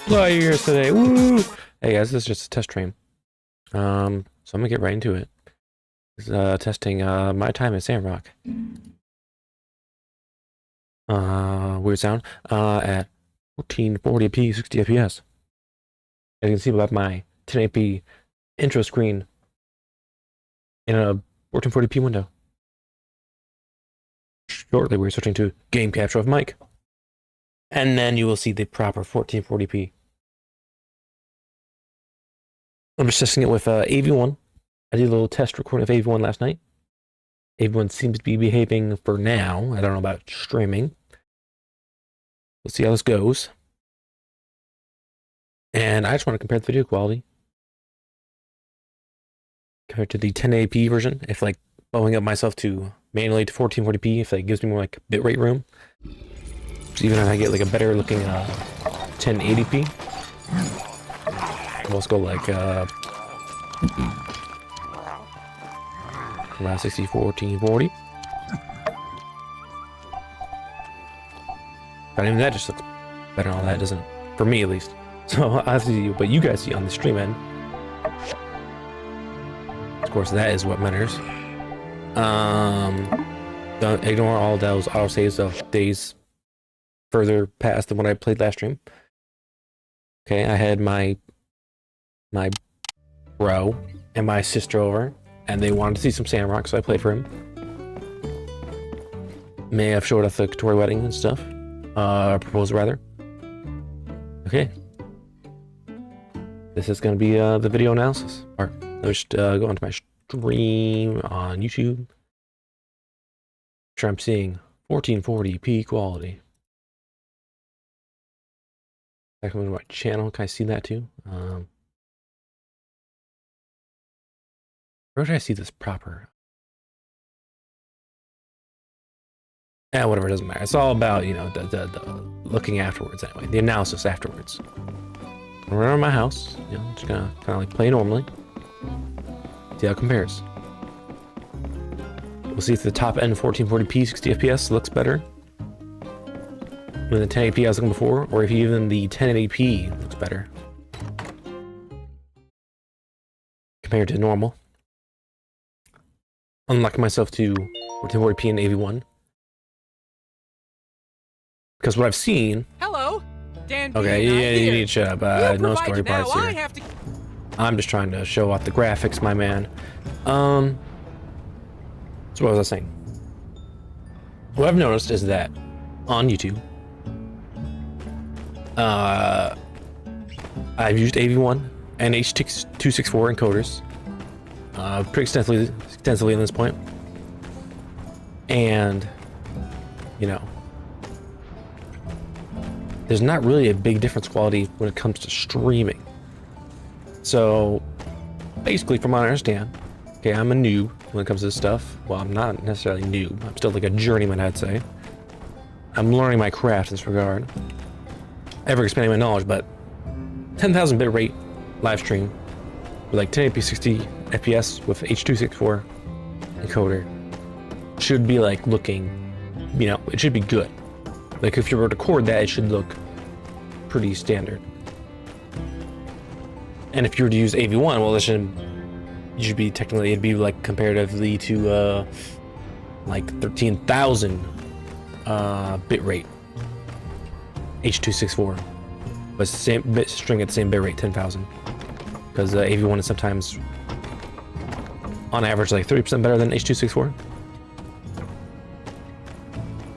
fly years today. Woo! Hey guys, this is just a test stream. So I'm gonna get right into it. This is testing my time at Sandrock. Weird sound. At 1440p 60 FPS. As you can see by my 1080p intro screen in a 1440p window. Shortly we're switching to game capture of mic. And then you will see the proper 1440p. I'm just testing it with AV1. I did a little test recording of AV1 last night. AV1 seems to be behaving for now. I don't know about streaming. We'll see how this goes. And I just want to compare the video quality compared to the 1080p version. If like blowing up myself to manually to 1440p, if that gives me more like bitrate room. So even if I get like a better looking 1080p, let's go like around 60, 1440. But even that just looks better than all that, doesn't it? For me at least. So I have to see what you guys see on the stream end. Of course, that is what matters. Don't ignore all those autosaves of days further past than what I played last stream. Okay, I had my bro and my sister over, and they wanted to see some Sandrock, so I played for him. May have showed off the Katori wedding and stuff. Proposal rather. Okay. This is going to be the video analysis part. Let's just go onto my stream on YouTube. Sure, I'm seeing 1440p quality. I come into my channel. Can I see that too? Where did I see this proper? Yeah, whatever, it doesn't matter. It's all about, you know, the looking afterwards anyway. The analysis afterwards. I'm around my house, you know, just gonna kind of like play normally. See how it compares. We'll see if the top end 1440p 60 FPS looks better than the 1080p I was looking before, or if even the 1080p looks better compared to normal. Unlocking myself to 1440p and AV1. Because what I've seen... Hello, Dan. Okay, yeah, you need to shut up. No story parts here. I'm just trying to show off the graphics, my man. So what was I saying? What I've noticed is that on YouTube, I've used AV1 and H.264 encoders pretty extensively at this point, and you know, there's not really a big difference quality when it comes to streaming. So basically, from what I understand, okay, I'm a noob when it comes to this stuff. Well, I'm not necessarily noob. I'm still like a journeyman, I'd say. I'm learning my craft in this regard, ever expanding my knowledge. But 10,000 bit rate live stream with like 1080p 60 FPS with H.264 encoder should be like looking, you know, it should be good. Like if you were to record that, it should look pretty standard. And if you were to use AV1, well, it should be technically, it'd be like comparatively to like 13,000 bit rate H.264, but same bit string at the same bit rate, 10,000, because AV1 is sometimes on average like 30% better than H.264.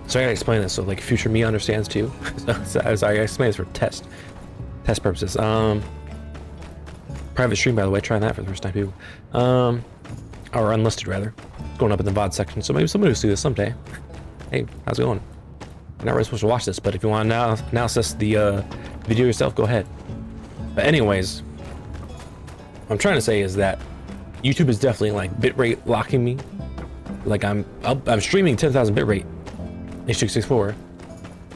So I gotta explain this so like future me understands too. So I explain this for test purposes. Private stream, by the way, trying that for the first time too. Or unlisted rather. It's going up in the VOD section, so maybe somebody will see this someday. Hey, how's it going? You're not really supposed to watch this, but if you want to analyze the video yourself, go ahead. But anyways, what I'm trying to say is that YouTube is definitely like bitrate locking me. Like I'm streaming 10,000 bitrate H.264,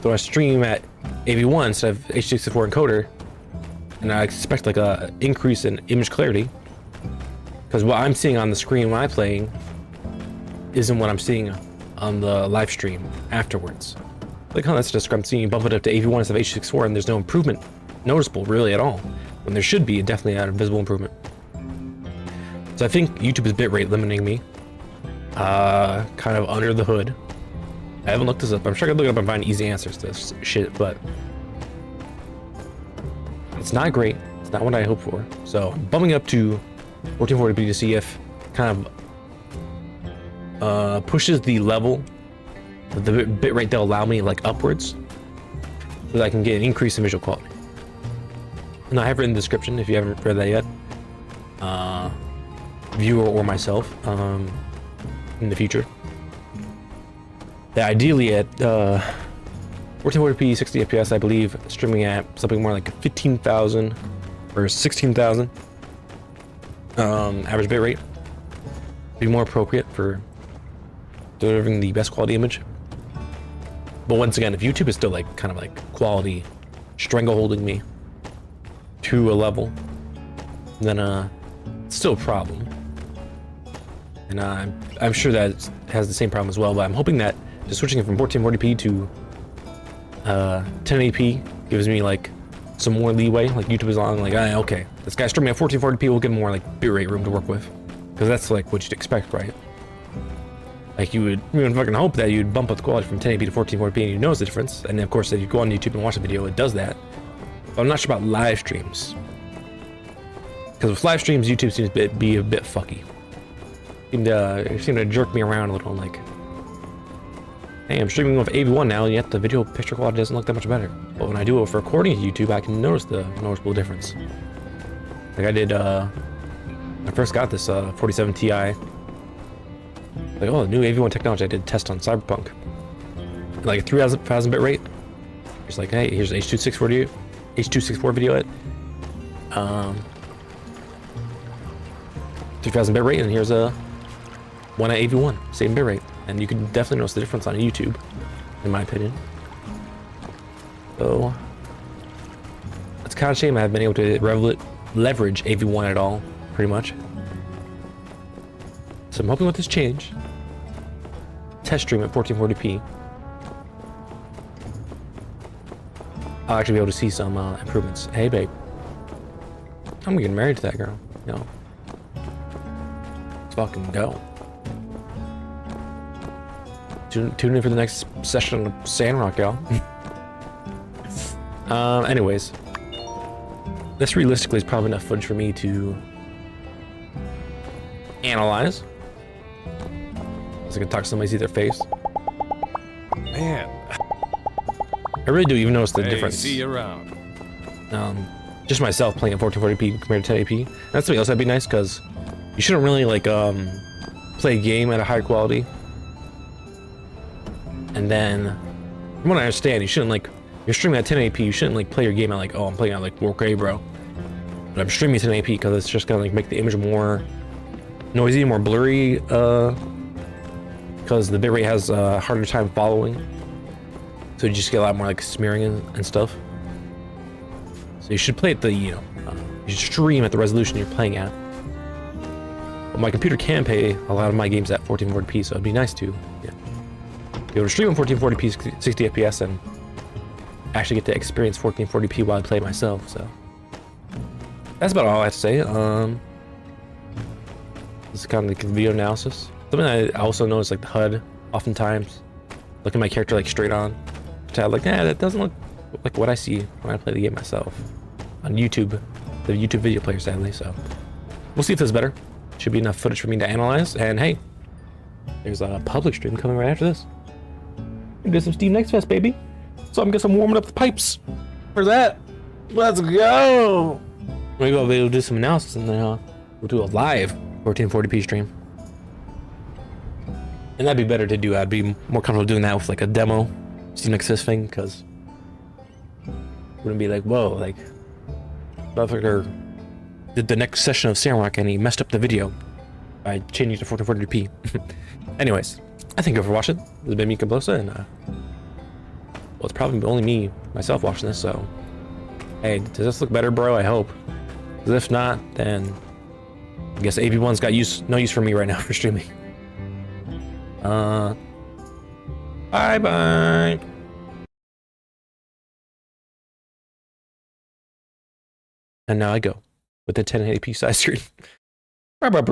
so I stream at AV1 instead of H.264 encoder, and I expect like a increase in image clarity, because what I'm seeing on the screen when I'm playing isn't what I'm seeing on the live stream afterwards. Like, oh, that's a discrepancy. You bump it up to AV1 instead of H.264 and there's no improvement noticeable really at all, when there should be definitely a visible improvement. So I think YouTube is bitrate limiting me, kind of under the hood. I haven't looked this up. I'm sure I could look it up and find easy answers to this shit, but it's not great. It's not what I hoped for. So I'm bumping up to 1440p to see if kind of pushes the level of the bitrate they'll allow me like upwards, so that I can get an increase in visual quality. And I have written in the description if you haven't read that yet, viewer or myself, in the future, that ideally at 1440p 60 fps, I believe streaming at something more like 15,000 or 16,000 average bitrate be more appropriate for delivering the best quality image. But once again, if YouTube is still like kind of like quality strangleholding me to a level, then it's still a problem. And I'm sure that it has the same problem as well, but I'm hoping that just switching it from 1440p to 1080p gives me like some more leeway. Like YouTube is on like, okay, this guy's streaming at 1440p, we'll get more like bitrate room to work with, because that's like what you'd expect, right? Like you would fucking hope that you'd bump up the quality from 1080p to 1440p and you notice the difference. And then of course, if you go on YouTube and watch the video, it does that. But I'm not sure about live streams, because with live streams, YouTube seems to be a bit fucky. It seemed to jerk me around a little, like, hey, I'm streaming with AV1 now, and yet the video picture quality doesn't look that much better. But when I do it for recording to YouTube, I can notice the noticeable difference. Like I did, I first got this 47 Ti. Like, oh, the new AV1 technology. I did a test on Cyberpunk. Like 3,000 bit rate. Just like, hey, here's H.264 video at 3,000 bit rate, and here's a one at AV1, same bit rate, and you can definitely notice the difference on YouTube, in my opinion. So it's kind of a shame I haven't been able to leverage AV1 at all, pretty much. So I'm hoping with this change, test stream at 1440p, I'll actually be able to see some improvements. Hey babe, I'm getting married to that girl. No, let's fucking go. Tune in for the next session of Sandrock, y'all. Anyways, this realistically is probably enough footage for me to analyze. So I can talk to somebody, see their face. Man, I really do even notice the difference. See you around. Just myself playing at 1440p compared to 1080p. That's something else that'd be nice, because you shouldn't really like play a game at a high quality. And then, from what I understand, you shouldn't like, you're streaming at 1080p, you shouldn't like play your game at like, oh, I'm playing at like 4K, bro. But I'm streaming at 1080p because it's just gonna like make the image more noisy, more blurry, because the bitrate has a harder time following. So you just get a lot more like smearing and stuff. So you should play at the, you should stream at the resolution you're playing at. But my computer can play a lot of my games at 1440p, so it'd be nice to, be able to stream on 1440p 60 fps and actually get to experience 1440p while I play myself. So that's about all I have to say. This is kind of the video analysis. Something I also noticed, like the HUD, oftentimes look at my character like straight on, like, that doesn't look like what I see when I play the game myself on YouTube, the YouTube video player, sadly. So we'll see if this is better. Should be enough footage for me to analyze. And hey, there's a public stream coming right after this. Do some Steam Next Fest, baby. So I'm guessing I'm warming up the pipes for that. Let's go. Maybe I'll be able to do some analysis, and then we'll do a live 1440p stream. And that'd be better to do. I'd be more comfortable doing that with like a demo Steam Next Fest thing, because wouldn't be like, whoa, like motherfucker did the next session of Sandrock and he messed up the video by changing to 1440p. Anyways, I thank you for watching. This has been me, Kablosa, and well, it's probably only me, myself, watching this, so hey, does this look better, bro? I hope. Because if not, then I guess AV1's got no use for me right now for streaming. Bye-bye. And now I go with the 1080p size screen.